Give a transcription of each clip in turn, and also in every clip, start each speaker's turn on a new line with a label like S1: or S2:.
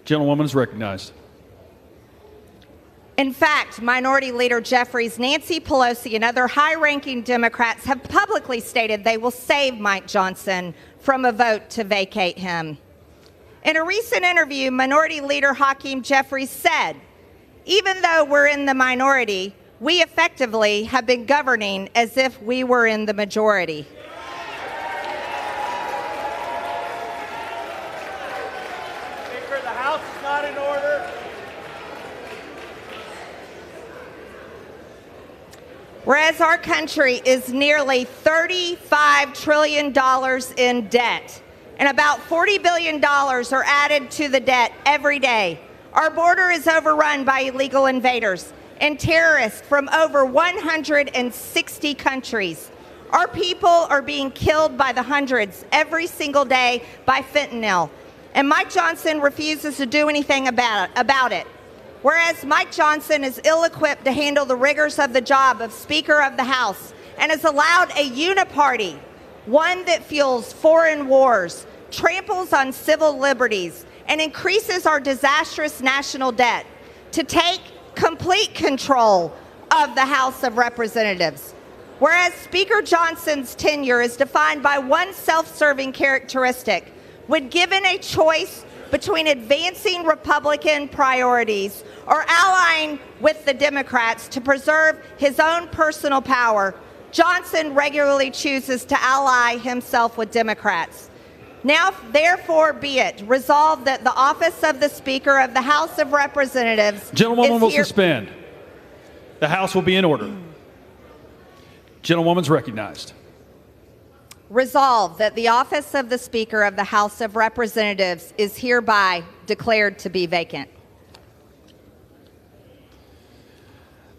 S1: Gentlewoman is recognized.
S2: In fact, Minority Leader Jeffries, Nancy Pelosi, and other high-ranking Democrats have publicly stated they will save Mike Johnson from a vote to vacate him. In a recent interview, Minority Leader Hakeem Jeffries said, "Even though we're in the minority, we effectively have been governing as if we were in the majority."
S3: Speaker, the House is not in order.
S2: Whereas our country is nearly $35 trillion in debt, and about $40 billion are added to the debt every day. Our border is overrun by illegal invaders and terrorists from over 160 countries. Our people are being killed by the hundreds every single day by fentanyl, and Mike Johnson refuses to do anything about it. Whereas Mike Johnson is ill-equipped to handle the rigors of the job of Speaker of the House and has allowed a uniparty, one that fuels foreign wars, tramples on civil liberties, and increases our disastrous national debt, to take complete control of the House of Representatives. Whereas Speaker Johnson's tenure is defined by one self-serving characteristic, when given a choice between advancing Republican priorities or allying with the Democrats to preserve his own personal power, Johnson regularly chooses to ally himself with Democrats. Now, therefore, be it resolved that the office of the Speaker of the House of Representatives
S1: Gentlewoman will suspend. The House will be in order. Gentlewoman's recognized.
S2: Resolved that the office of the Speaker of the House of Representatives is hereby declared to be vacant.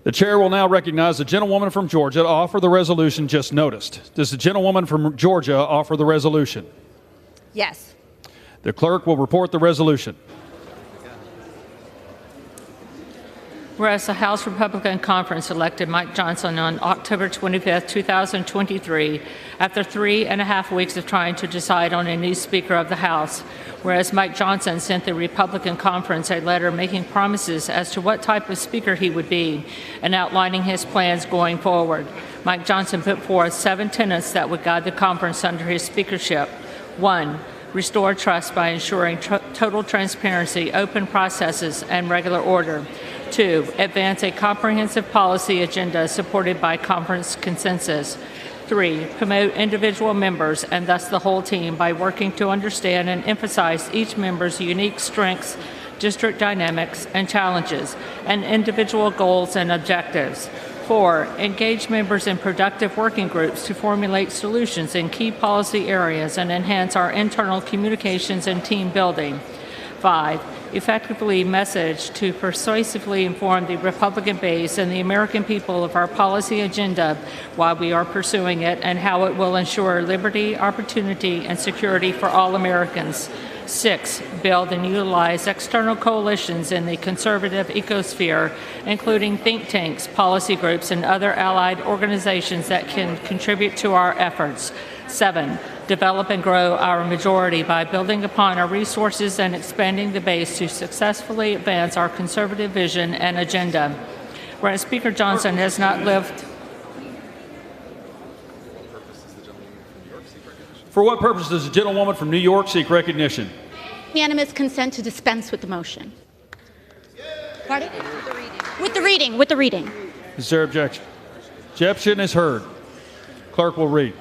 S1: The chair will now recognize the gentlewoman from Georgia to offer the resolution just noticed. Does the gentlewoman from Georgia offer the resolution?
S2: Yes.
S1: The clerk will report the resolution.
S4: Whereas the House Republican Conference elected Mike Johnson on October 25, 2023, after 3.5 weeks of trying to decide on a new Speaker of the House. Whereas Mike Johnson sent the Republican Conference a letter making promises as to what type of Speaker he would be and outlining his plans going forward. Mike Johnson put forth 7 tenets that would guide the conference under his speakership. 1. Restore trust by ensuring total transparency, open processes, and regular order. 2. Advance a comprehensive policy agenda supported by conference consensus. 3. Promote individual members and thus the whole team by working to understand and emphasize each member's unique strengths, district dynamics and challenges, and individual goals and objectives. 4. Engage members in productive working groups to formulate solutions in key policy areas and enhance our internal communications and team building. 5. Effectively message to persuasively inform the Republican base and the American people of our policy agenda while we are pursuing it and how it will ensure liberty, opportunity, and security for all Americans. 6. Build and utilize external coalitions in the conservative ecosphere, including think tanks, policy groups, and other allied organizations that can contribute to our efforts. 7. Develop and grow our majority by building upon our resources and expanding the base to successfully advance our conservative vision and agenda. Whereas Speaker Johnson has not lived...
S1: For what purpose does the gentlewoman from New York seek recognition?
S5: Unanimous consent to dispense with the motion. Pardon? With the reading.
S1: Is there objection? Objection is heard. Clerk will read.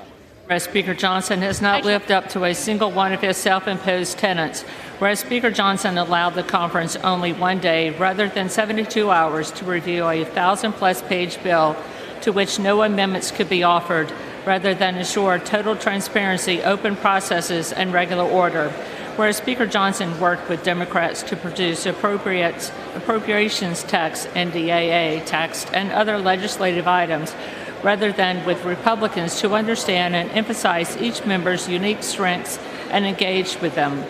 S4: Whereas Speaker Johnson has not lived up to a single one of his self-imposed tenets. Whereas Speaker Johnson allowed the conference only one day rather than 72 hours to review a 1,000-plus page bill to which no amendments could be offered, rather than ensure total transparency, open processes, and regular order. Whereas Speaker Johnson worked with Democrats to produce appropriations text, NDAA text, and other legislative items, rather than with Republicans to understand and emphasize each member's unique strengths and engage with them.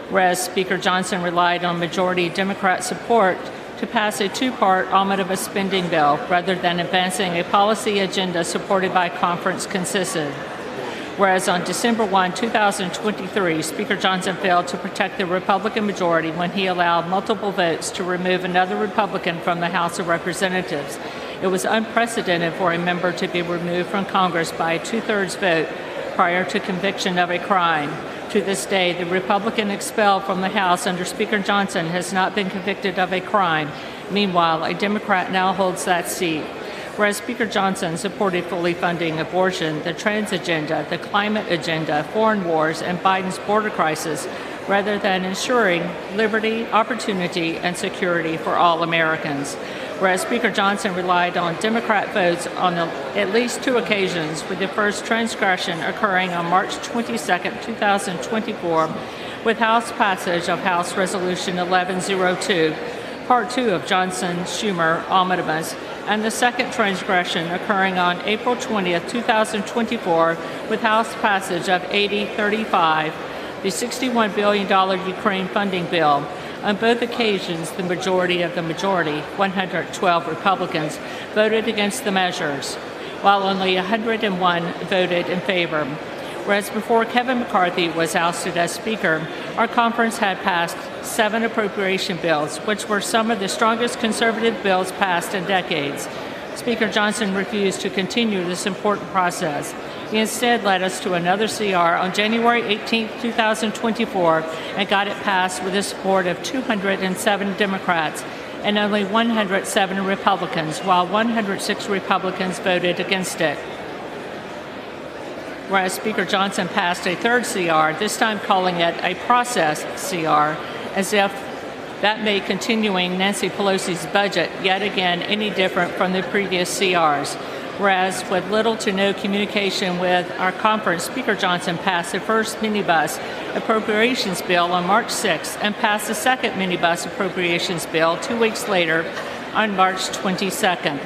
S4: Whereas Speaker Johnson relied on majority Democrat support to pass a 2-part omnibus spending bill rather than advancing a policy agenda supported by conference consensus. Whereas on December 1, 2023, Speaker Johnson failed to protect the Republican majority when he allowed multiple votes to remove another Republican from the House of Representatives. It was unprecedented for a member to be removed from Congress by a 2/3 vote prior to conviction of a crime. To this day, the Republican expelled from the House under Speaker Johnson has not been convicted of a crime. Meanwhile, a Democrat now holds that seat. Whereas Speaker Johnson supported fully funding abortion, the trans agenda, the climate agenda, foreign wars, and Biden's border crisis, rather than ensuring liberty, opportunity, and security for all Americans. Whereas Speaker Johnson relied on Democrat votes on at least 2 occasions, with the first transgression occurring on March 22, 2024, with House passage of House Resolution 1102, Part 2 of Johnson-Schumer omnibus, and the second transgression occurring on April 20, 2024, with House passage of 8035, the $61 billion Ukraine funding bill. On both occasions, the majority of the majority, 112 Republicans, voted against the measures, while only 101 voted in favor. Whereas before Kevin McCarthy was ousted as Speaker, our conference had passed 7 appropriation bills, which were some of the strongest conservative bills passed in decades. Speaker Johnson refused to continue this important process. He instead led us to another CR on January 18, 2024, and got it passed with the support of 207 Democrats and only 107 Republicans, while 106 Republicans voted against it. Whereas Speaker Johnson passed a third CR, this time calling it a process CR, as if that made continuing Nancy Pelosi's budget yet again any different from the previous CRs. Whereas with little to no communication with our conference, Speaker Johnson passed the first minibus appropriations bill on March 6th and passed the second minibus appropriations bill 2 weeks later on March 22nd.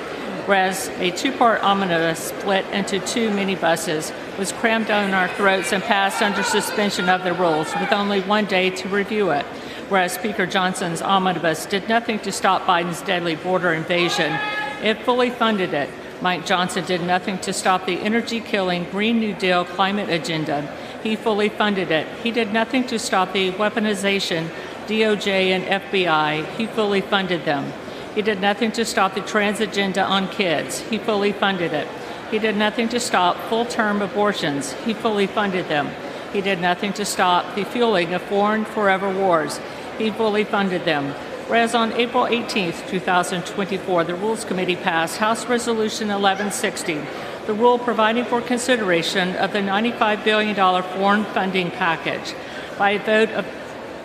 S4: Whereas a 2-part omnibus split into 2 minibuses was crammed down our throats and passed under suspension of the rules with only 1 day to review it. Whereas Speaker Johnson's omnibus did nothing to stop Biden's deadly border invasion, it fully funded it. Mike Johnson did nothing to stop the energy-killing Green New Deal climate agenda. He fully funded it. He did nothing to stop the weaponization, DOJ and FBI. He fully funded them. He did nothing to stop the trans agenda on kids. He fully funded it. He did nothing to stop full-term abortions. He fully funded them. He did nothing to stop the fueling of foreign forever wars. He fully funded them. Whereas on April 18, 2024, the Rules Committee passed House Resolution 1160, the rule providing for consideration of the $95 billion foreign funding package by a vote of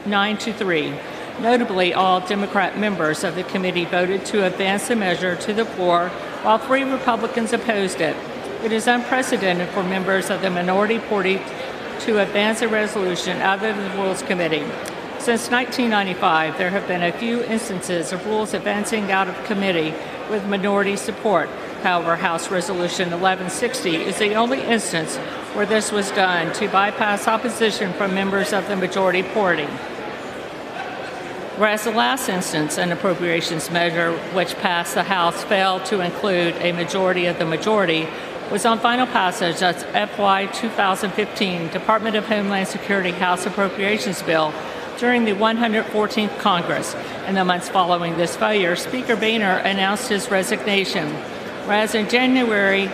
S4: 9-3. Notably, all Democrat members of the committee voted to advance the measure to the floor, while 3 Republicans opposed it. It is unprecedented for members of the minority party to advance a resolution out of the Rules Committee. Since 1995, there have been a few instances of rules advancing out of committee with minority support. However, House Resolution 1160 is the only instance where this was done to bypass opposition from members of the majority party. Whereas the last instance, an appropriations measure which passed the House failed to include a majority of the majority, was on final passage as FY 2015 Department of Homeland Security House Appropriations Bill during the 114th Congress. In the months following this failure, Speaker Boehner announced his resignation. Whereas in January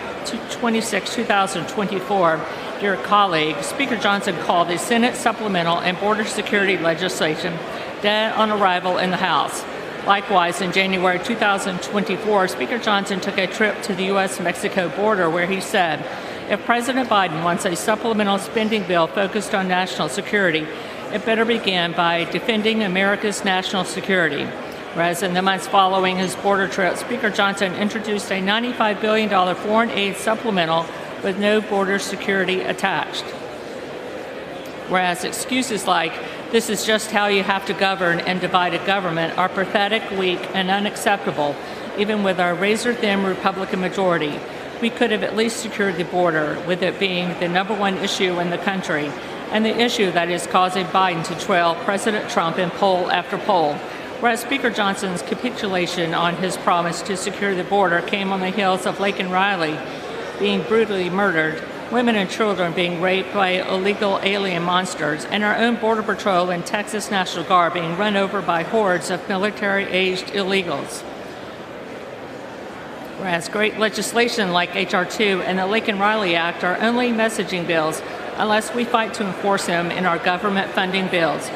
S4: 26, 2024, dear colleague, Speaker Johnson called the Senate supplemental and border security legislation dead on arrival in the House. Likewise, in January 2024, Speaker Johnson took a trip to the U.S.-Mexico border where he said, if President Biden wants a supplemental spending bill focused on national security, it better begin by defending America's national security. Whereas in the months following his border trip, Speaker Johnson introduced a $95 billion foreign aid supplemental with no border security attached. Whereas excuses like, this is just how you have to govern and divide a government are pathetic, weak, and unacceptable, even with our razor-thin Republican majority. We could have at least secured the border, with it being the #1 issue in the country, and the issue that is causing Biden to trail President Trump in poll after poll. Whereas Speaker Johnson's capitulation on his promise to secure the border came on the heels of Laken Riley being brutally murdered women and children being raped by illegal alien monsters, and our own Border Patrol and Texas National Guard being run over by hordes of military-aged illegals. Whereas great legislation like H.R. 2 and the Lincoln-Riley Act are only messaging bills unless we fight to enforce them in our government funding bills.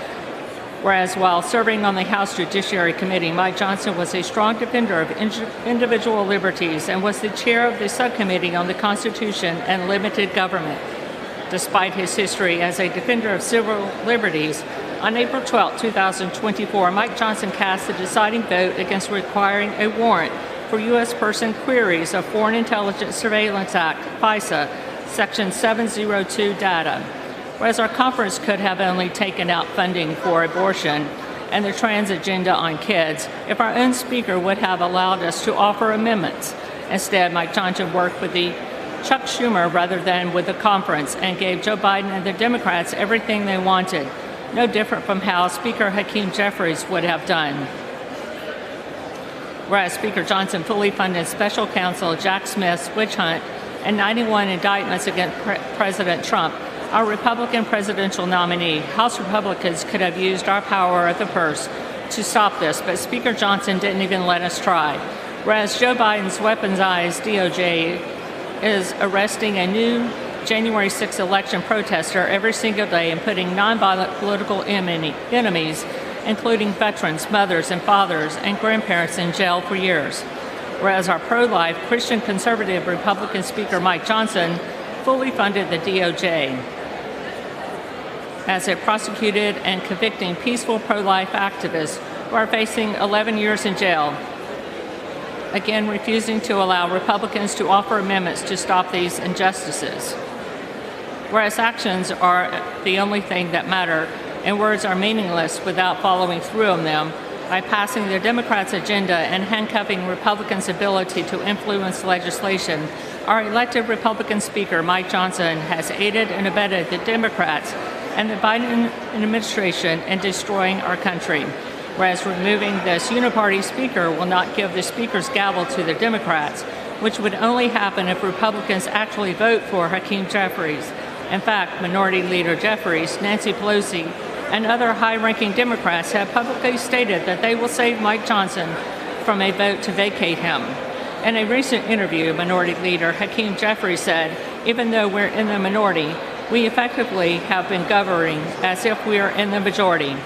S4: Whereas while serving on the House Judiciary Committee, Mike Johnson was a strong defender of individual liberties and was the chair of the subcommittee on the Constitution and limited government. Despite his history as a defender of civil liberties, on April 12, 2024, Mike Johnson cast the deciding vote against requiring a warrant for U.S. person queries of Foreign Intelligence Surveillance Act, FISA, Section 702 data. Whereas our conference could have only taken out funding for abortion and the trans agenda on kids if our own speaker would have allowed us to offer amendments. Instead, Mike Johnson worked with the Chuck Schumer rather than with the conference and gave Joe Biden and the Democrats everything they wanted, no different from how Speaker Hakeem Jeffries would have done. Whereas Speaker Johnson fully funded special counsel Jack Smith's witch hunt and 91 indictments against President Trump, our Republican presidential nominee, House Republicans could have used our power of the purse to stop this, but Speaker Johnson didn't even let us try. Whereas Joe Biden's weaponized DOJ is arresting a new January 6th election protester every single day and putting nonviolent political enemies, including veterans, mothers, and fathers, and grandparents in jail for years. Whereas our pro-life, Christian conservative Republican Speaker Mike Johnson fully funded the DOJ as it prosecuted and convicting peaceful pro-life activists who are facing 11 years in jail, again refusing to allow Republicans to offer amendments to stop these injustices. Whereas actions are the only thing that matter, and words are meaningless without following through on them, by passing the Democrats' agenda and handcuffing Republicans' ability to influence legislation, our elected Republican Speaker, Mike Johnson, has aided and abetted the Democrats and the Biden administration in destroying our country. Whereas removing this uniparty Speaker will not give the Speaker's gavel to the Democrats, which would only happen if Republicans actually vote for Hakeem Jeffries. In fact, Minority Leader Jeffries, Nancy Pelosi, and other high-ranking Democrats have publicly stated that they will save Mike Johnson from a vote to vacate him. In a recent interview, Minority Leader Hakeem Jeffries said, "Even though we're in the minority, we effectively have been governing as if we are in the majority."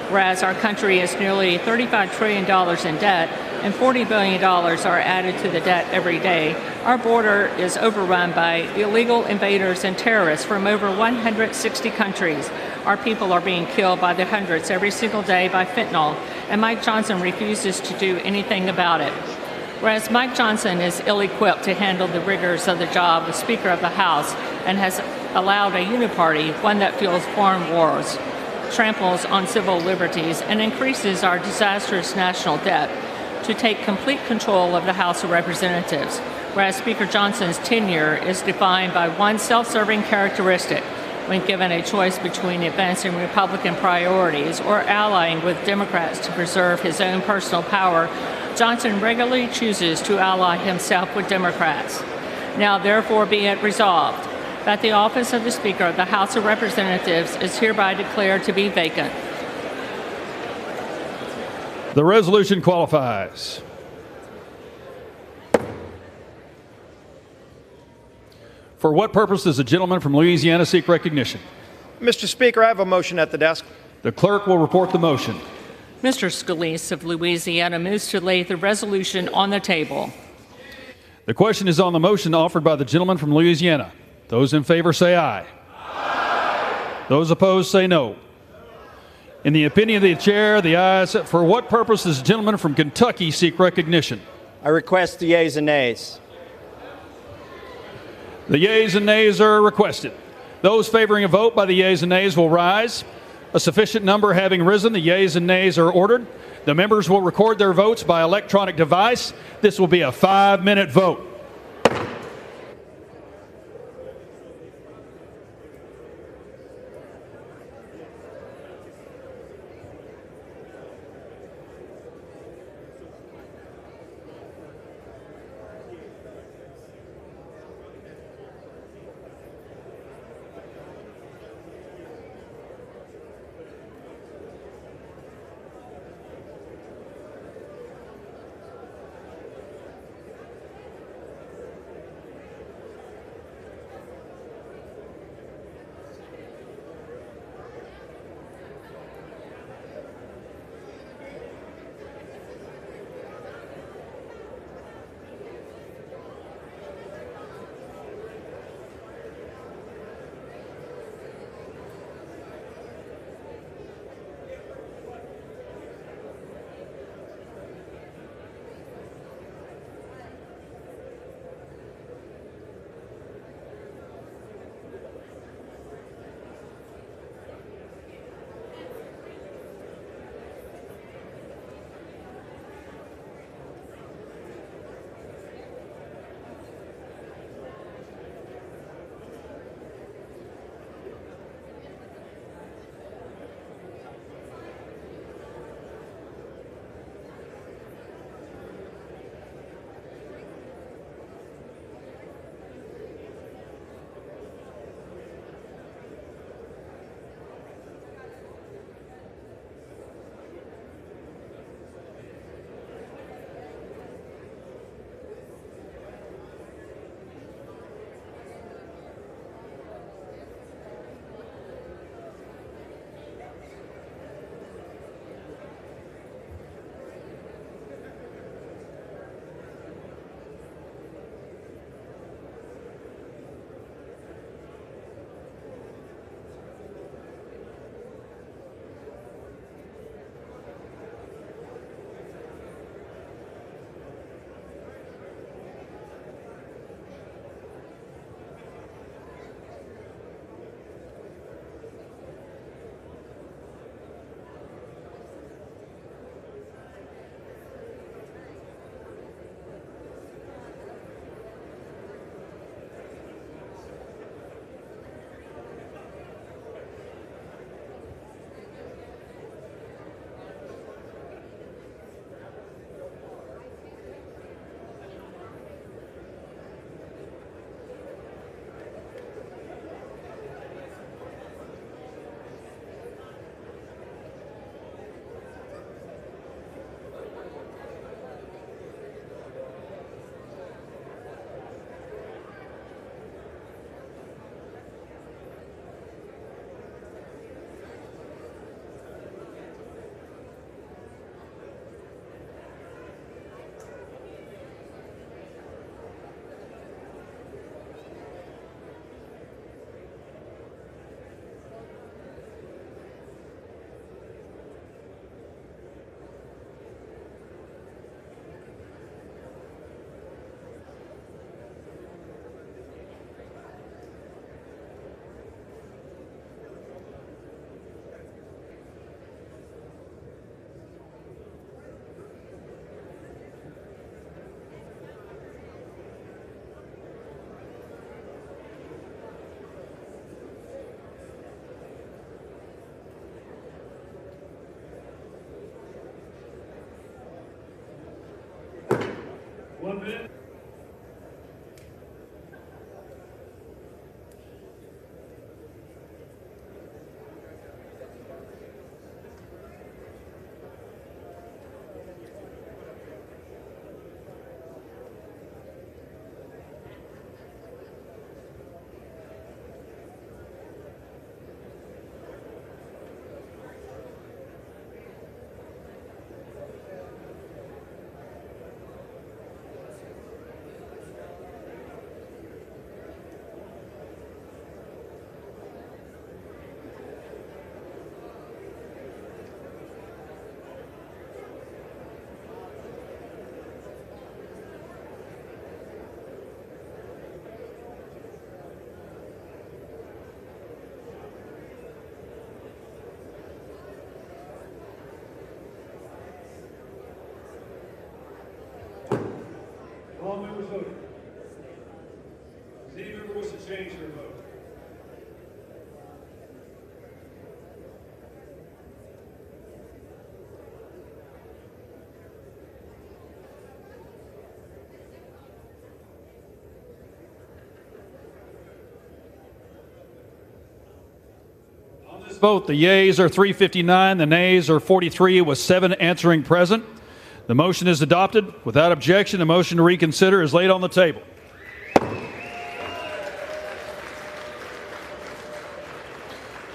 S4: Whereas our country is nearly $35 trillion in debt and $40 billion are added to the debt every day, our border is overrun by illegal invaders and terrorists from over 160 countries. Our people are being killed by the hundreds every single day by fentanyl, and Mike Johnson refuses to do anything about it. Whereas Mike Johnson is ill-equipped to handle the rigors of the job of Speaker of the House and has allowed a uniparty, one that fuels foreign wars, tramples on civil liberties, and increases our disastrous national debt, to take complete control of the House of Representatives. Whereas Speaker Johnson's tenure is defined by one self-serving characteristic: when given a choice between advancing Republican priorities or allying with Democrats to preserve his own personal power, Johnson regularly chooses to ally himself with Democrats. Now, therefore, be it resolved that the office of the Speaker of the House of Representatives is hereby declared to be vacant.
S1: The resolution qualifies. For what purpose does the gentleman from Louisiana seek recognition?
S3: Mr. Speaker, I have a motion at the desk.
S1: The clerk will report the motion.
S4: Mr. Scalise of Louisiana moves to lay the resolution on the table.
S1: The question is on the motion offered by the gentleman from Louisiana. Those in favor say aye. Aye. Those opposed say no. In the opinion of the chair, the ayes. For what purpose does the gentleman from Kentucky seek recognition?
S3: I request the yeas and nays.
S1: The yeas and nays are requested. Those favoring a vote by the yeas and nays will rise. A sufficient number having risen, the yeas and nays are ordered. The members will record their votes by electronic device. This will be a 5-minute vote. 1 minute. All members voted. Does any member wish to change their vote? On this vote, the yeas are 359, the nays are 43, with 7 answering present. The motion is adopted. Without objection, the motion to reconsider is laid on the table.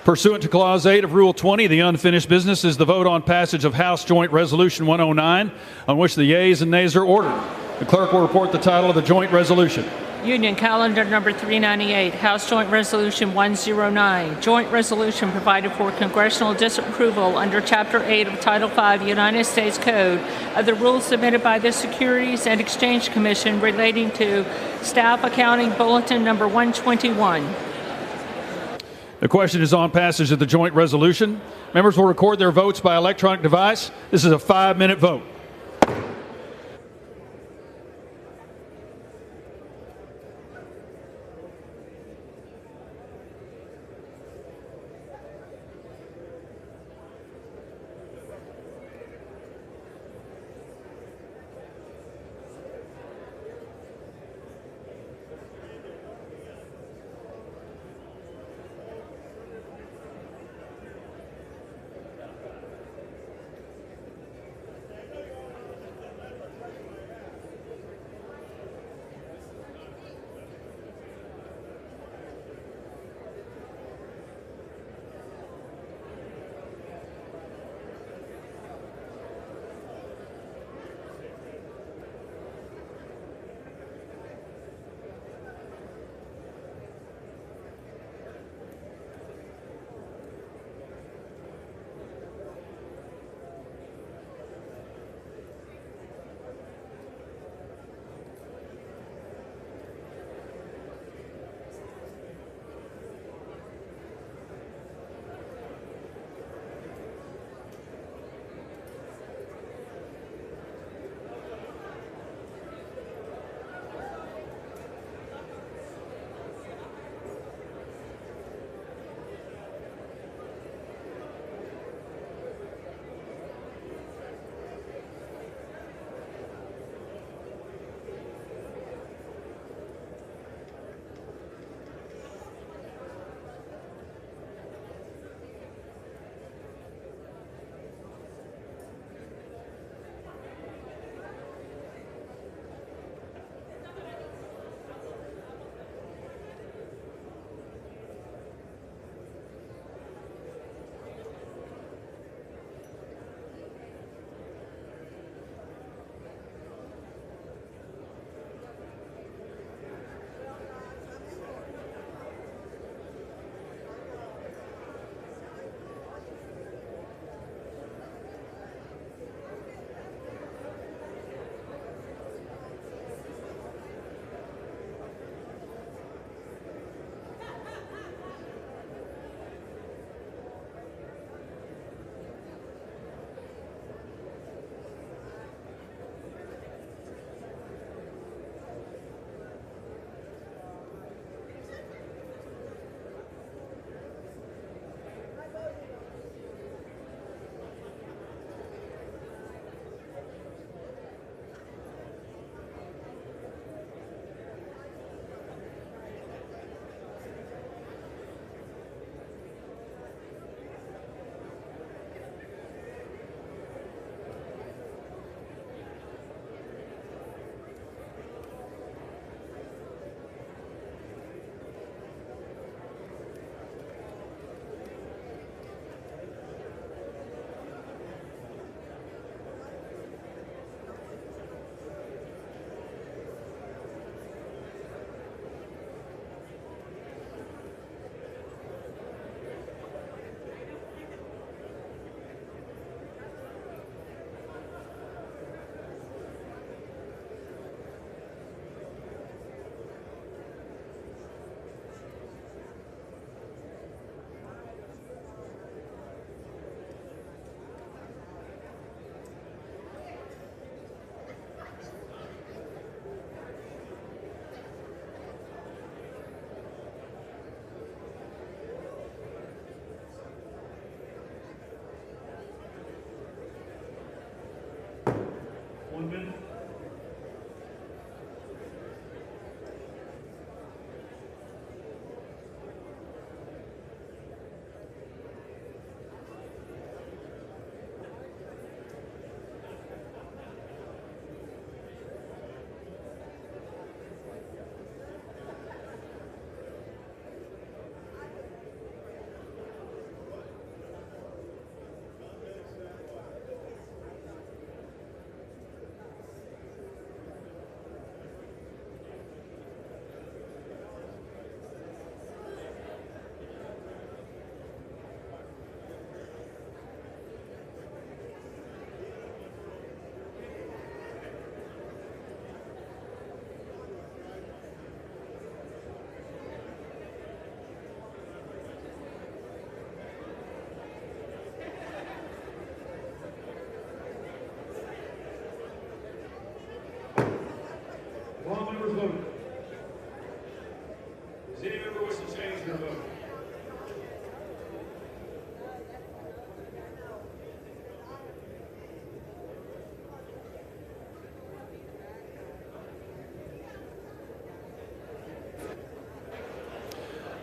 S1: Pursuant to Clause 8 of Rule 20, the unfinished business is the vote on passage of House Joint Resolution 109, on which the yeas and nays are ordered. The clerk will report the title of the joint resolution.
S4: Union Calendar Number 398, House Joint Resolution 109, Joint Resolution provided for congressional disapproval under Chapter 8 of Title 5 United States Code of the rules submitted by the Securities and Exchange Commission relating to Staff Accounting Bulletin Number 121.
S1: The question is on passage of the joint resolution. Members will record their votes by electronic device. This is a 5-minute vote.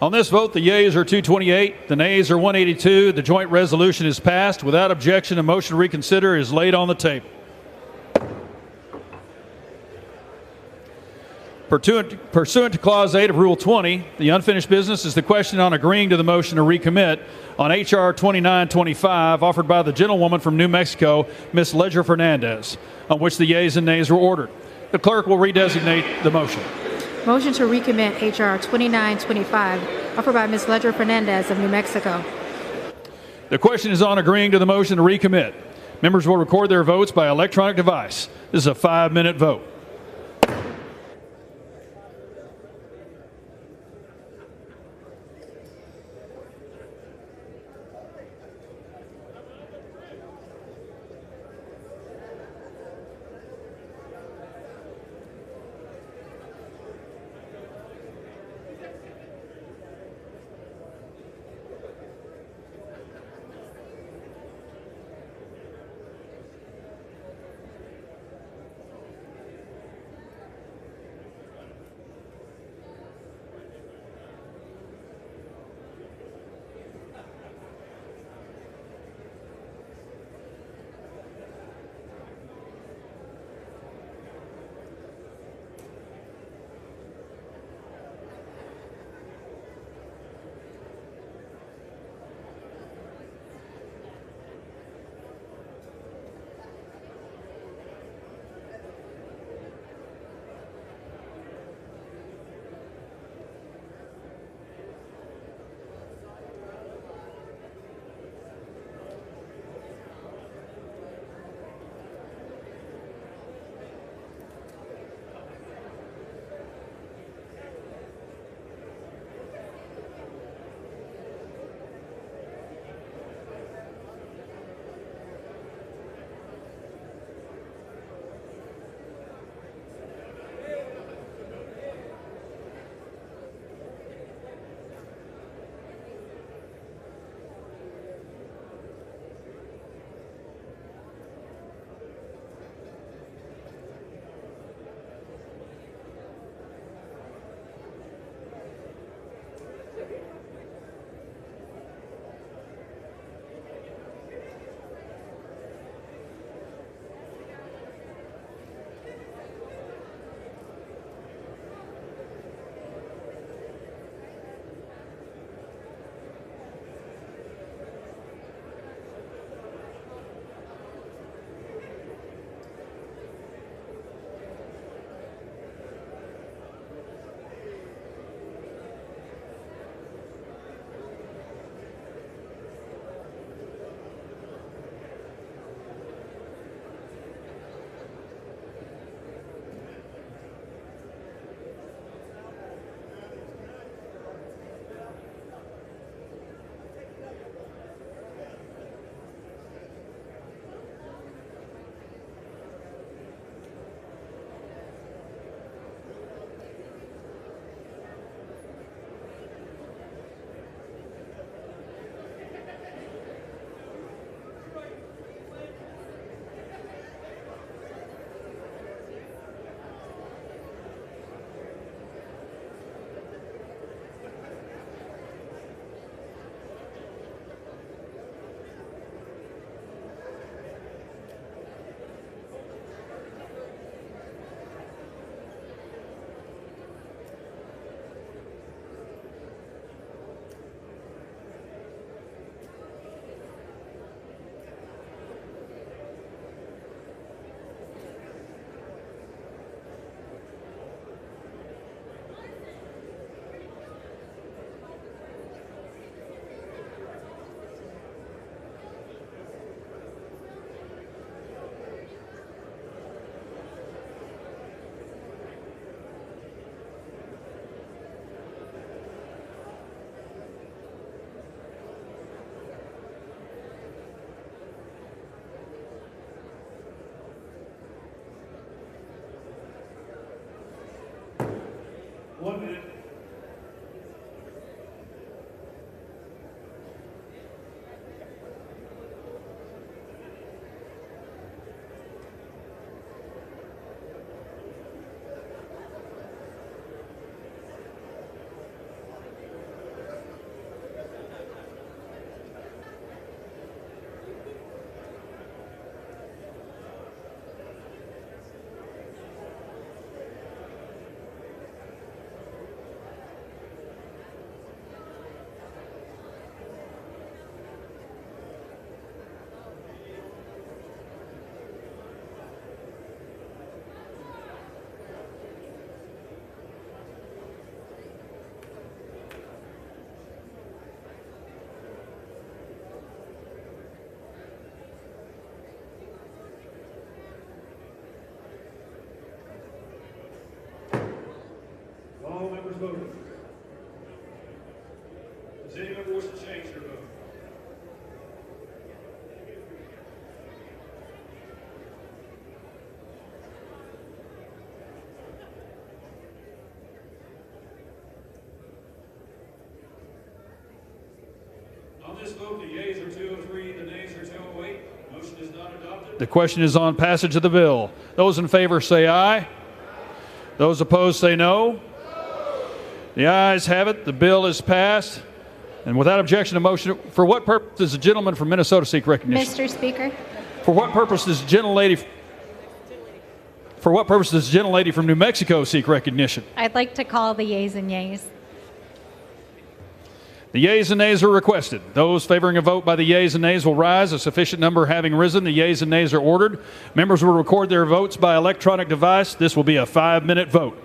S1: On this vote, the yeas are 228, the nays are 182. The joint resolution is passed. Without objection, a motion to reconsider is laid on the table. Pursuant to Clause 8 of Rule 20, the unfinished business is the question on agreeing to the motion to recommit on H.R. 2925 offered by the gentlewoman from New Mexico, Ms. Ledger Fernandez, on which the yeas and nays were ordered. The clerk will redesignate the motion.
S6: Motion to recommit H.R. 2925, offered by Ms. Ledger Fernandez of New Mexico.
S1: The question is on agreeing to the motion to recommit. Members will record their votes by electronic device. This is a 5-minute vote. voted? Does any member wish to change their vote? On this vote, the yeas are 203, the nays are 208. Motion is not adopted. The question is on passage of the bill. Those in favor say aye. Those opposed say no. The ayes have it. The bill is passed. And without objection to motion, for what purpose does the gentleman from Minnesota seek recognition?
S6: Mr. Speaker,
S1: For what purpose does the gentlelady from New Mexico seek recognition?
S7: I'd like to call the yeas and yays.
S1: The yeas and nays are requested. Those favoring a vote by the yeas and nays will rise. A sufficient number having risen, the yeas and nays are ordered. Members will record their votes by electronic device. This will be a 5-minute vote.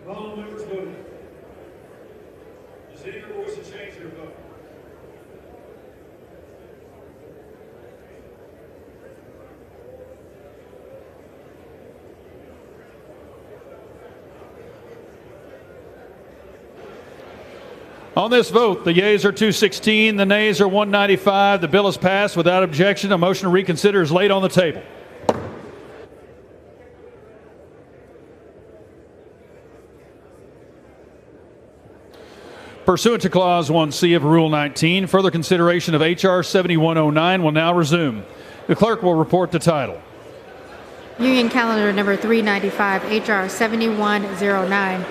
S1: All members voting. Does any voice to change their vote? On this vote, the yeas are 216, the nays are 195. The bill is passed without objection. A motion to reconsider is laid on the table. Pursuant to Clause 1C of Rule 19, further consideration of H.R. 7109 will now resume. The clerk will report the title.
S6: Union Calendar Number 395, H.R. 7109,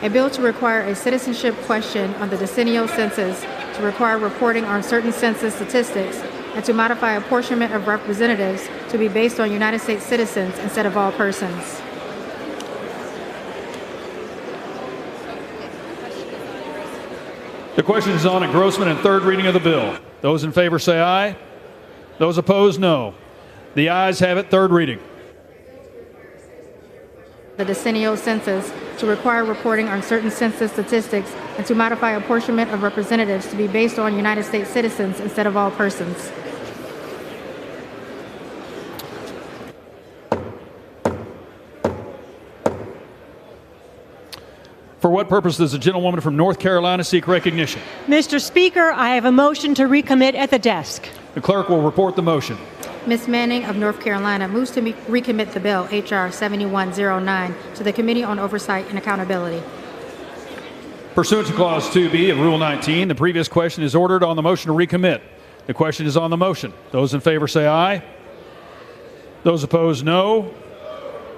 S6: a bill to require a citizenship question on the decennial census, to require reporting on certain census statistics, and to modify apportionment of representatives to be based on United States citizens instead of all persons.
S1: The question is on engrossment and third reading of the bill. Those in favor say aye. Those opposed, no. The ayes have it. Third reading.
S6: The decennial census, to require reporting on certain census statistics, and to modify apportionment of representatives to be based on United States citizens instead of all persons.
S1: For what purpose does the gentlewoman from North Carolina seek recognition?
S8: Mr. Speaker, I have a motion to recommit at the desk.
S1: The clerk will report the motion.
S6: Ms. Manning of North Carolina moves to recommit the bill, H.R. 7109, to the Committee on Oversight and Accountability.
S1: Pursuant to Clause 2B of Rule 19, the previous question is ordered on the motion to recommit. The question is on the motion. Those in favor say aye. Those opposed, no.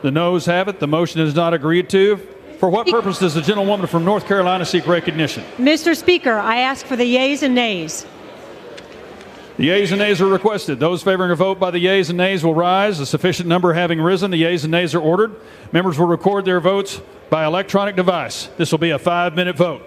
S1: The noes have it. The motion is not agreed to. For what purpose does the gentlewoman from North Carolina seek recognition?
S8: Mr. Speaker, I ask for the yeas and nays.
S1: The yeas and nays are requested. Those favoring a vote by the yeas and nays will rise. A sufficient number having risen, the yeas and nays are ordered. Members will record their votes by electronic device. This will be a 5-minute vote.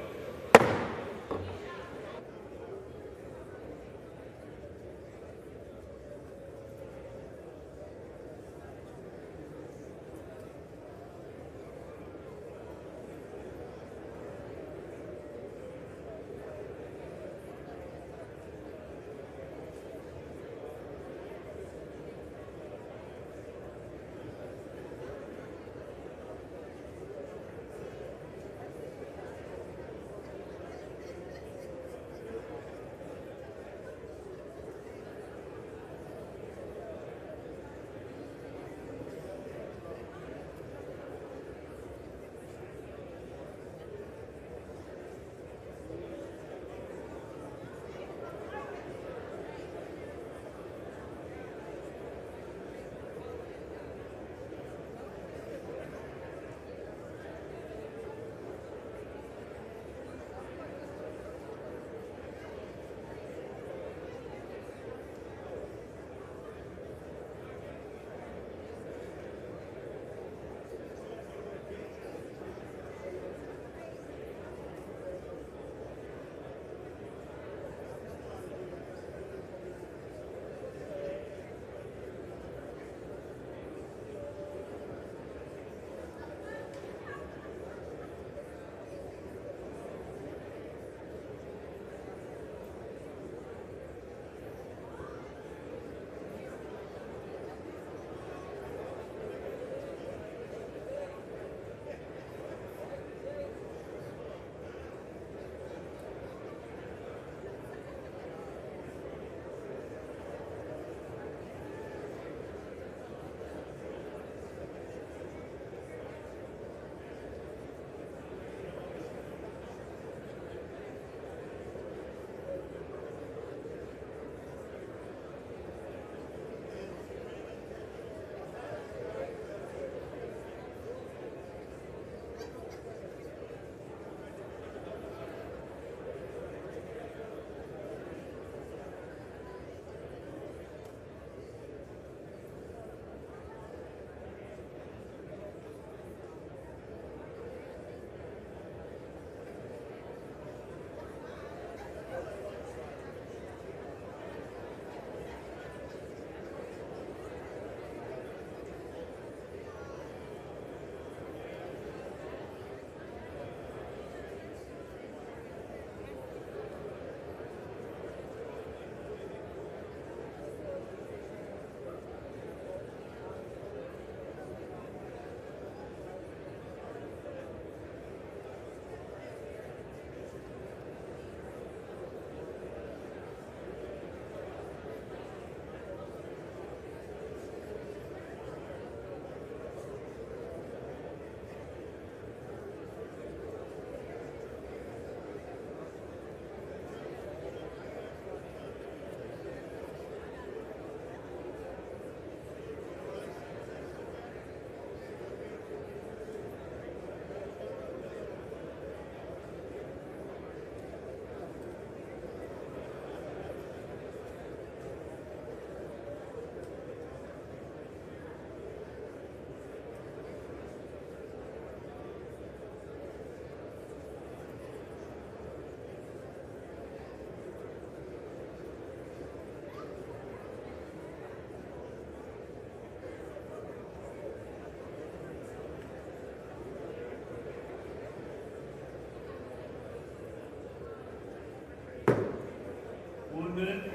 S1: 1 minute.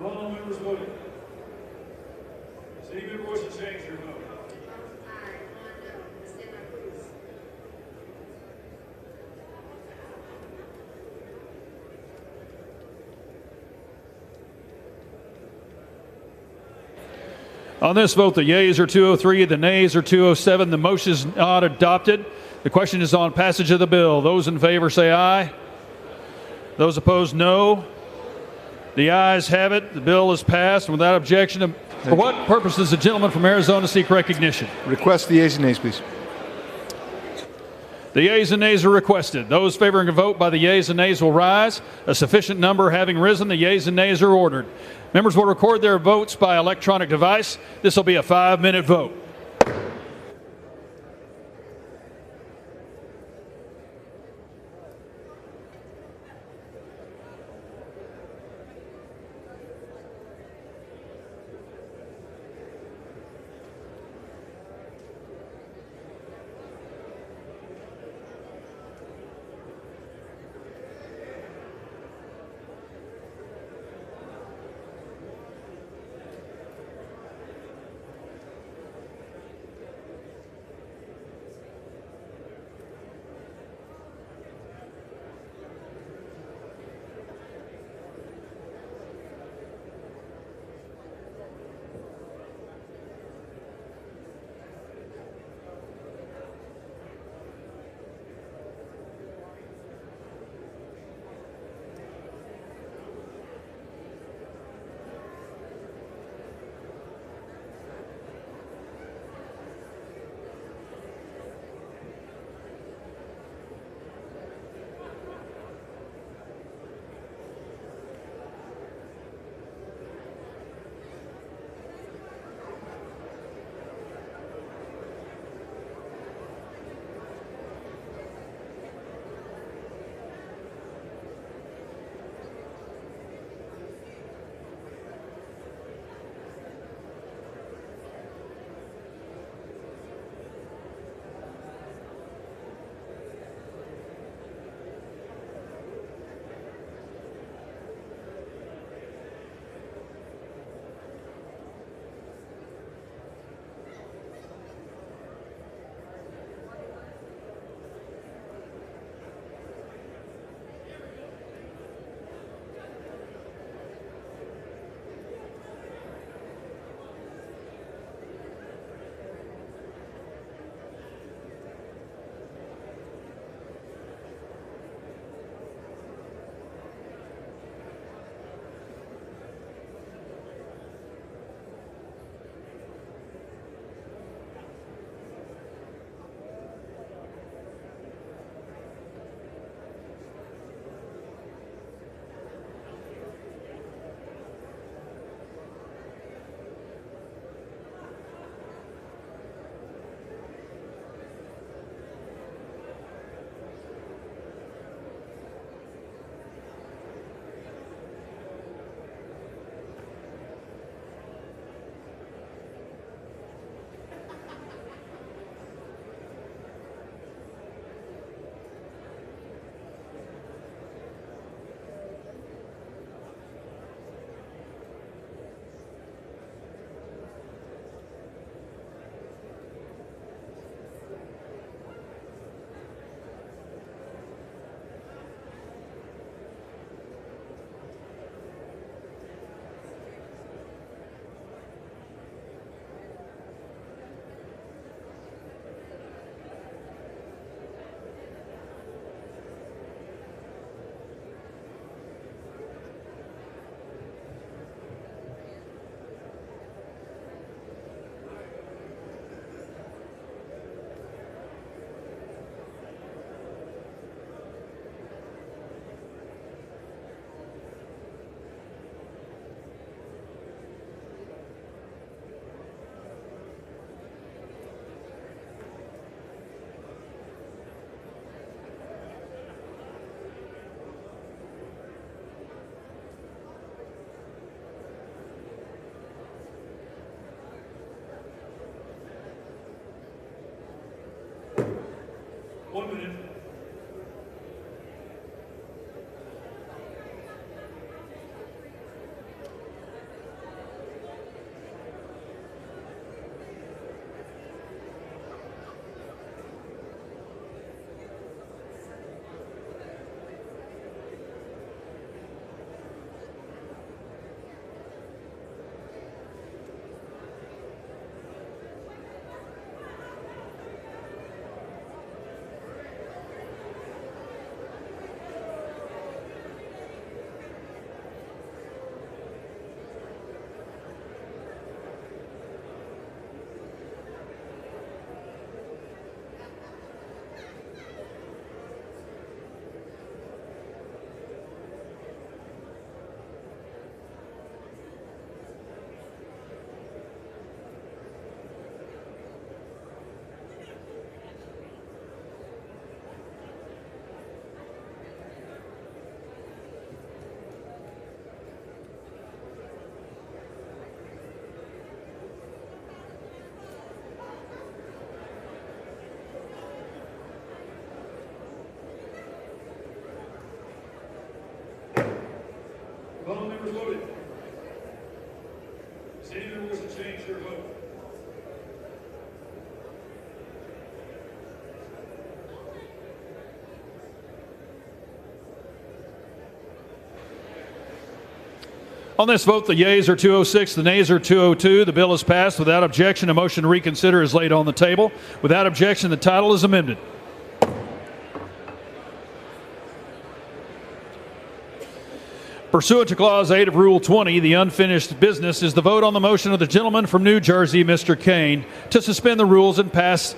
S1: All members voting. Say your voice and change your vote. On this vote, the yeas are 203, the nays are 207. The motion is not adopted. The question is on passage of the bill. Those in favor say aye. Those opposed, no. The ayes have it. The bill is passed. And without objection, for what purpose does the gentleman from Arizona seek recognition?
S9: Request the yeas and nays, please.
S1: The yeas and nays are requested. Those favoring a vote by the yeas and nays will rise. A sufficient number having risen, the yeas and nays are ordered. Members will record their votes by electronic device. This will be a 5-minute vote. voted? Does anyone wish to change their vote? On this vote, the yeas are 206, the nays are 202. The bill is passed without objection. A motion to reconsider is laid on the table. Without objection, the title is amended. Pursuant to Clause 8 of Rule 20, the unfinished business is the vote on the motion of the gentleman from New Jersey, Mr. Kane, to suspend the rules and pass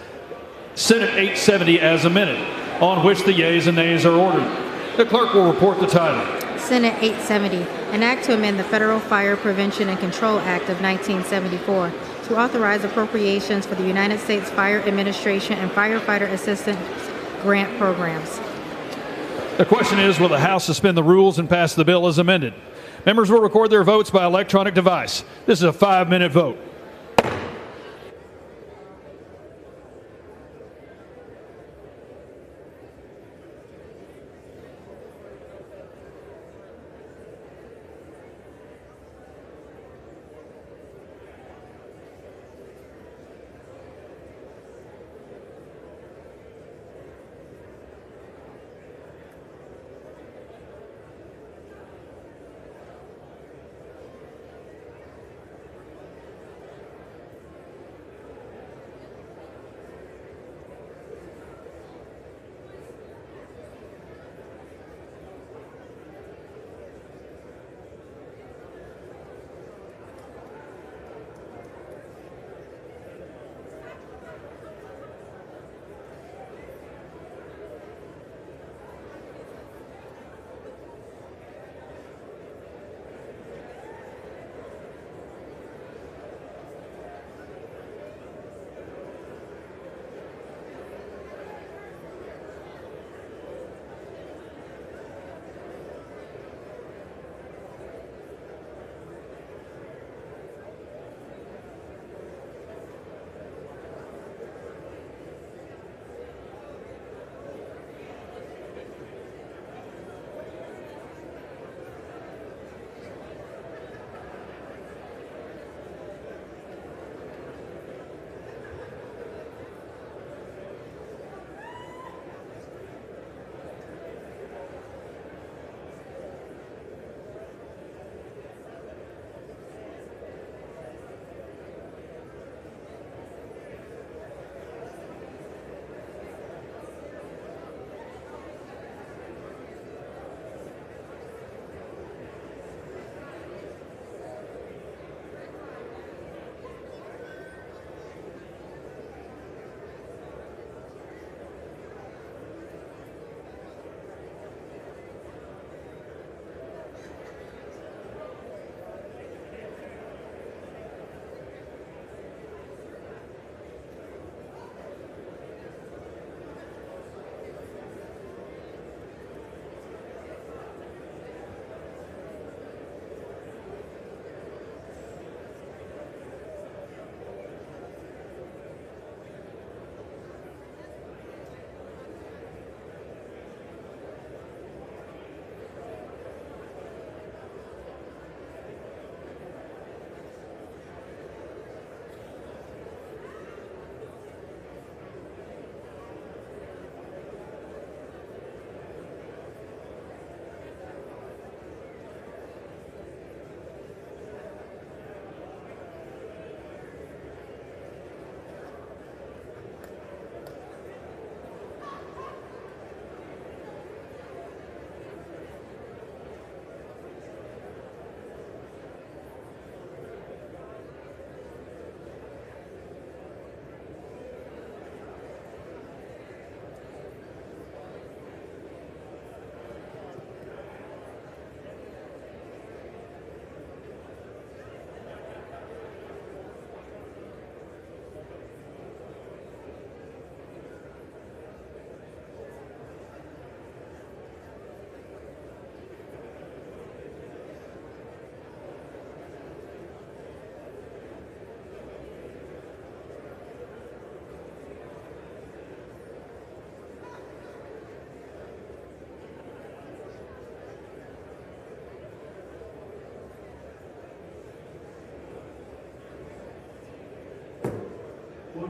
S1: Senate 870 as amended, on which the yeas and nays are ordered. The clerk will report the title.
S6: Senate 870, an act to amend the Federal Fire Prevention and Control Act of 1974 to authorize appropriations for the United States Fire Administration and Firefighter Assistance Grant Programs.
S1: The question is, will the House suspend the rules and pass the bill as amended? Members will record their votes by electronic device. This is a 5-minute vote.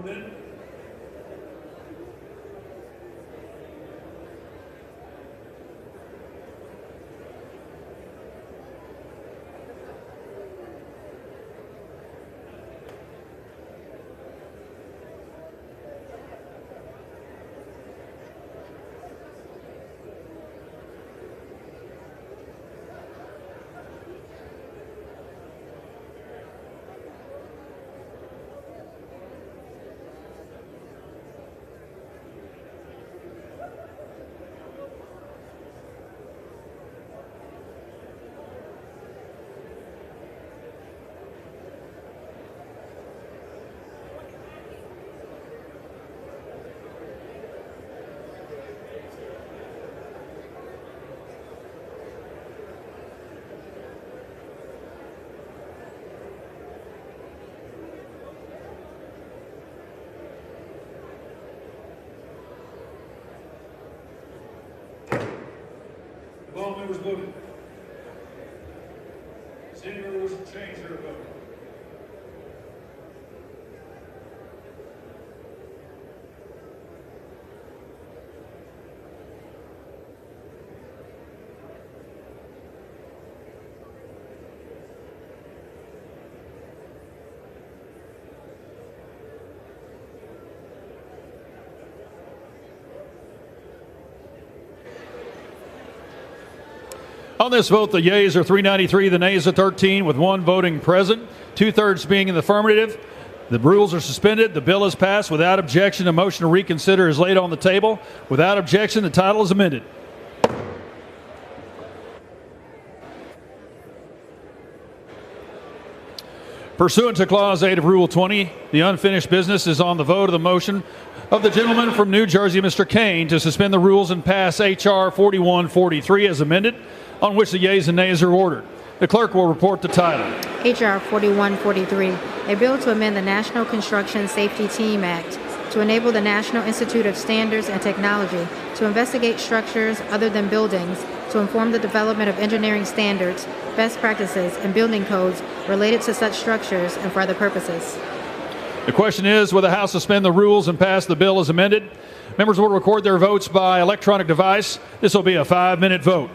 S1: amended. Have all members voted? Does anyone wish to change their vote? On this vote, the yeas are 393, the nays are 13, with one voting present, 2/3 being in the affirmative. The rules are suspended. The bill is passed without objection. A motion to reconsider is laid on the table. Without objection, the title is amended. Pursuant to Clause 8 of Rule 20, the unfinished business is on the vote of the motion of the gentleman from New Jersey, Mr. Kane, to suspend the rules and pass H.R. 4143 as amended, on which the yeas and nays are ordered. The clerk will report the title.
S6: H.R. 4143, a bill to amend the National Construction Safety Team Act to enable the National Institute of Standards and Technology to investigate structures other than buildings, to inform the development of engineering standards, best practices, and building codes related to such structures and for other purposes.
S1: The question is, will the House suspend the rules and pass the bill as amended? Members will record their votes by electronic device. This will be a 5-minute vote.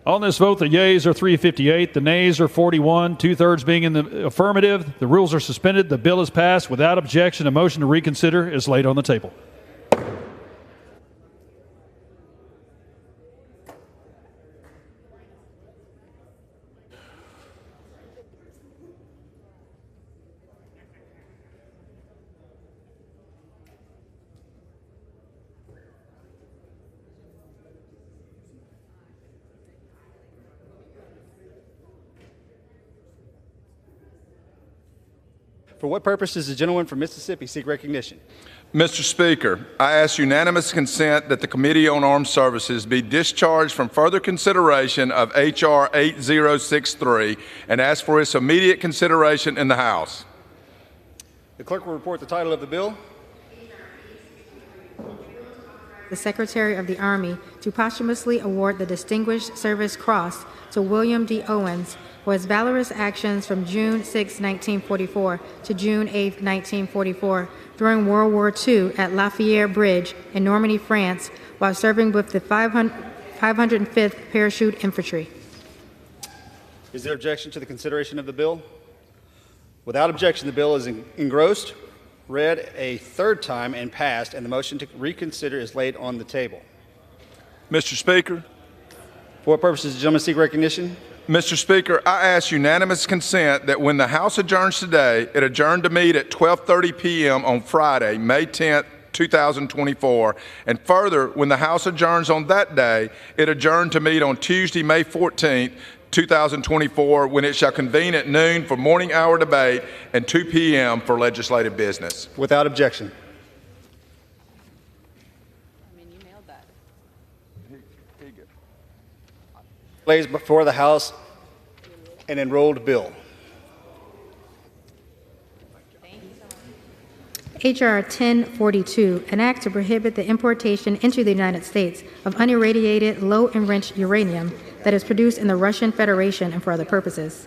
S1: On this vote, the yeas are 358, the nays are 41, two-thirds being in the affirmative. The rules are suspended. The bill is passed without objection. A motion to reconsider is laid on the table.
S9: For what purpose does the gentleman from Mississippi seek recognition?
S10: Mr. Speaker, I ask unanimous consent that the Committee on Armed Services be discharged from further consideration of H.R. 8063 and ask for its immediate consideration in the House.
S9: The clerk will report the title of the bill.
S6: The Secretary of the Army to posthumously award the Distinguished Service Cross to William D. Owens for his valorous actions from June 6, 1944 to June 8, 1944 during World War II at Lafayette Bridge in Normandy, France, while serving with the 505th Parachute Infantry.
S9: Is there objection to the consideration of the bill? Without objection, the bill is engrossed, read a third time, and passed, and the motion to reconsider is laid on the table.
S10: Mr. Speaker.
S9: For what purpose does the gentleman seek recognition?
S10: Mr. Speaker, I ask unanimous consent that when the House adjourns today, it adjourn to meet at 12:30 p.m. on Friday, May 10, 2024, and further, when the House adjourns on that day, it adjourn to meet on Tuesday, May 14, 2024, when it shall convene at noon for morning hour debate and 2 p.m. for legislative business.
S9: Without objection. Lays before the House an enrolled bill.
S6: H.R. 1042, an act to prohibit the importation into the United States of unirradiated, low-enriched uranium that is produced in the Russian Federation and for other purposes.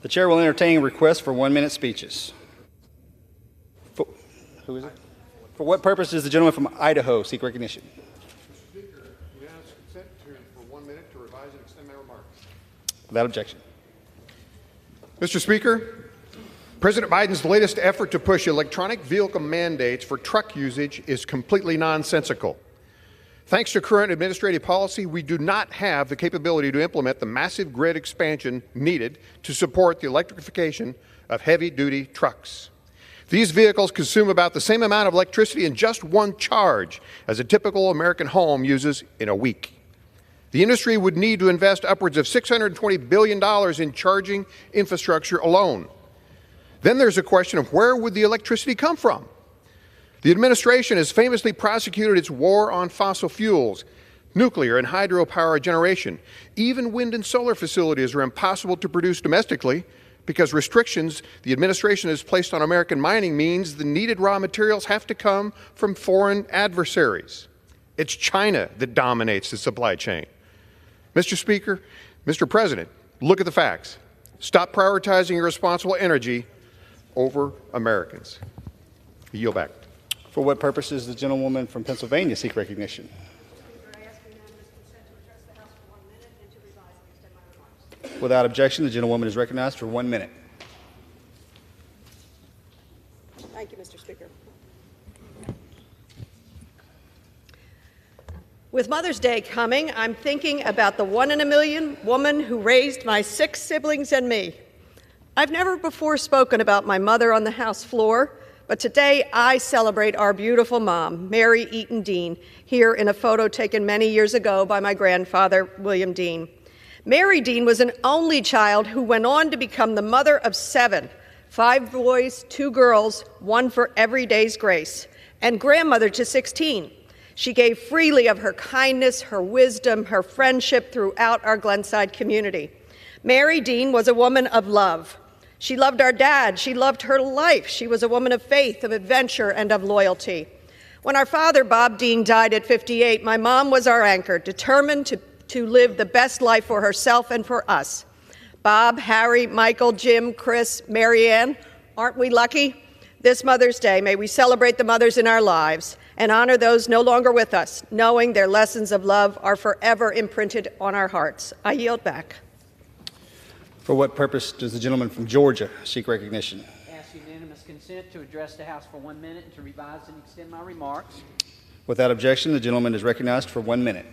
S9: The chair will entertain requests for 1-minute speeches. Who is it? For what purpose does the gentleman from Idaho seek recognition?
S11: Mr. Speaker, unanimous consent for 1 minute to revise and extend my remarks.
S9: Without objection.
S11: Mr. Speaker, President Biden's latest effort to push electronic vehicle mandates for truck usage is completely nonsensical. Thanks to current administrative policy, we do not have the capability to implement the massive grid expansion needed to support the electrification of heavy-duty trucks. These vehicles consume about the same amount of electricity in just one charge as a typical American home uses in a week. The industry would need to invest upwards of $620 billion in charging infrastructure alone. Then there's a question of where would the electricity come from? The administration has famously prosecuted its war on fossil fuels, nuclear and hydropower generation. Even wind and solar facilities are impossible to produce domestically because restrictions the administration has placed on American mining means the needed raw materials have to come from foreign adversaries. It's China that dominates the supply chain. Mr. Speaker, Mr. President, look at the facts. Stop prioritizing irresponsible energy over Americans. I yield back.
S9: For what purpose does the gentlewoman from Pennsylvania seek recognition? Without objection, the gentlewoman is recognized for 1 minute.
S12: Thank you, Mr. Speaker. With Mother's Day coming, I'm thinking about the 1 in a million woman who raised my 6 siblings and me. I've never before spoken about my mother on the House floor, but today I celebrate our beautiful mom, Mary Eaton Dean, here in a photo taken many years ago by my grandfather, William Dean. Mary Dean was an only child who went on to become the mother of 7, 5 boys, 2 girls, 1 for every day's grace, and grandmother to 16. She gave freely of her kindness, her wisdom, her friendship throughout our Glenside community. Mary Dean was a woman of love. She loved our dad. She loved her life. She was a woman of faith, of adventure, and of loyalty. When our father, Bob Dean, died at 58, my mom was our anchor, determined to live the best life for herself and for us. Bob, Harry, Michael, Jim, Chris, Marianne, aren't we lucky? This Mother's Day, may we celebrate the mothers in our lives and honor those no longer with us, knowing their lessons of love are forever imprinted on our hearts. I yield back.
S9: For what purpose does the gentleman from Georgia seek recognition?
S13: Ask unanimous consent to address the House for 1 minute and to revise and extend my remarks.
S9: Without objection, the gentleman is recognized for 1 minute.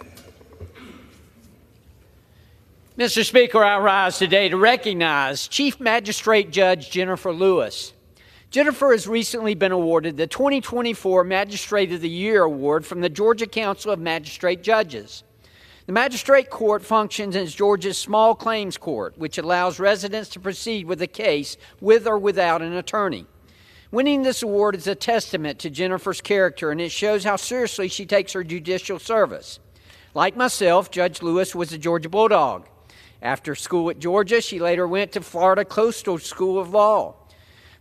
S13: Mr. Speaker, I rise today to recognize Chief Magistrate Judge Jennifer Lewis. Jennifer has recently been awarded the 2024 Magistrate of the Year Award from the Georgia Council of Magistrate Judges. The Magistrate Court functions as Georgia's small claims court, which allows residents to proceed with a case with or without an attorney. Winning this award is a testament to Jennifer's character, and it shows how seriously she takes her judicial service. Like myself, Judge Lewis was a Georgia Bulldog. After school at Georgia, she later went to Florida Coastal School of Law.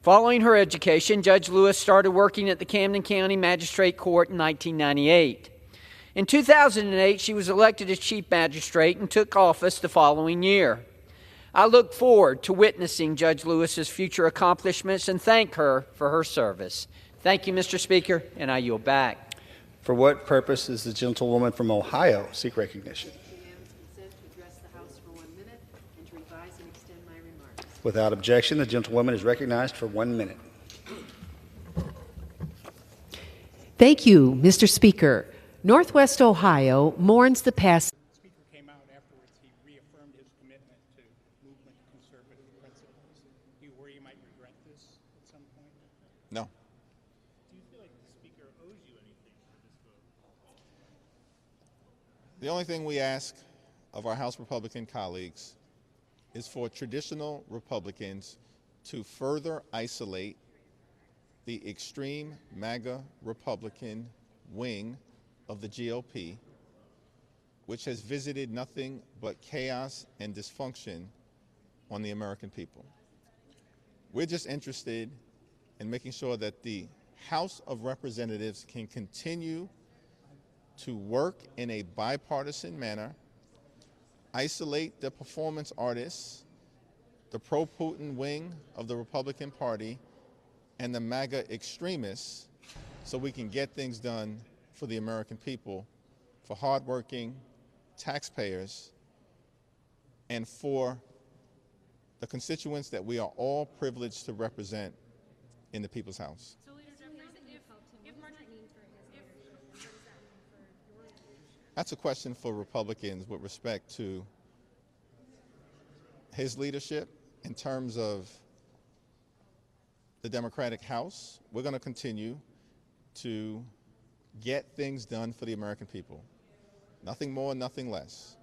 S13: Following her education, Judge Lewis started working at the Camden County Magistrate Court in 1998. In 2008, she was elected as Chief Magistrate and took office the following year. I look forward to witnessing Judge Lewis's future accomplishments and thank her for her service. Thank you, Mr. Speaker, and I yield back.
S9: For what purpose does the gentlewoman from Ohio seek recognition? Without objection, the gentlewoman is recognized for 1 minute.
S14: Thank you, Mr. Speaker. Northwest Ohio mourns the passing.
S15: The Speaker came out afterwards. He reaffirmed his commitment to movement conservative principles. Do you worry you might regret this at some point?
S16: No.
S15: Do you feel like the Speaker owes you anything for this vote?
S16: The only thing we ask of our House Republican colleagues is for traditional Republicans to further isolate the extreme MAGA Republican wing of the GOP, which has visited nothing but chaos and dysfunction on the American people. We're just interested in making sure that the House of Representatives can continue to work in a bipartisan manner, isolate the performance artists, the pro-Putin wing of the Republican Party, and the MAGA extremists, so we can get things done for the American people, for hardworking taxpayers, and for the constituents that we are all privileged to represent in the People's House.
S6: So, Leader Jeffries, if Marjorie means for his leadership, what does that mean for your leadership?
S16: That's a question for Republicans with respect to his leadership. In terms of the Democratic House, we're going to continue to get things done for the American people. Nothing more, nothing less.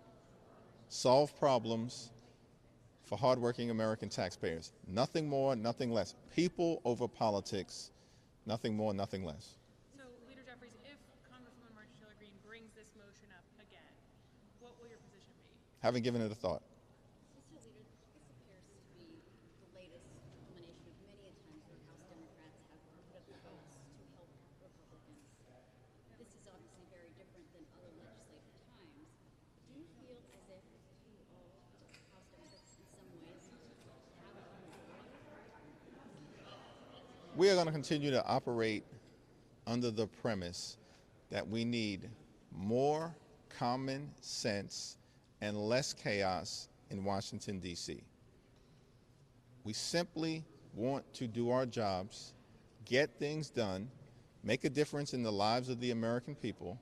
S16: Solve problems for hardworking American taxpayers. Nothing more, nothing less. People over politics. Nothing more, nothing less.
S6: So, Leader Jeffries, if Congresswoman Marjorie Taylor Greene brings this motion up again, what will your position be?
S16: Haven't given it a thought.
S17: Mr. Leader, this appears to be the latest culmination of many a times where House Democrats have put up the votes to help Republicans. This is obviously very different than other legislative times. Do you feel as if you all House Democrats in some ways have a
S16: We are going to continue to operate under the premise that we need more common sense and less chaos in Washington, D.C. We simply want to do our jobs, get things done, make a difference in the lives of the American people,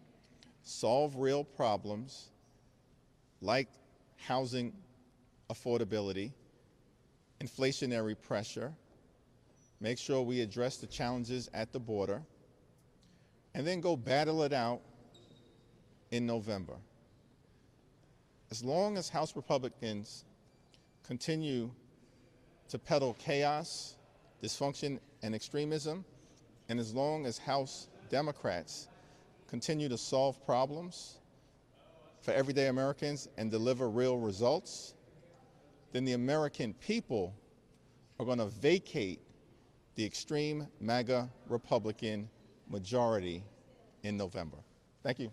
S16: solve real problems like housing affordability, inflationary pressure, make sure we address the challenges at the border, and then go battle it out in November. As long as House Republicans continue to peddle chaos, dysfunction, and extremism, and as long as House Democrats continue to solve problems for everyday Americans and deliver real results, then the American people are going to vacate the extreme MAGA Republican majority in November. Thank you.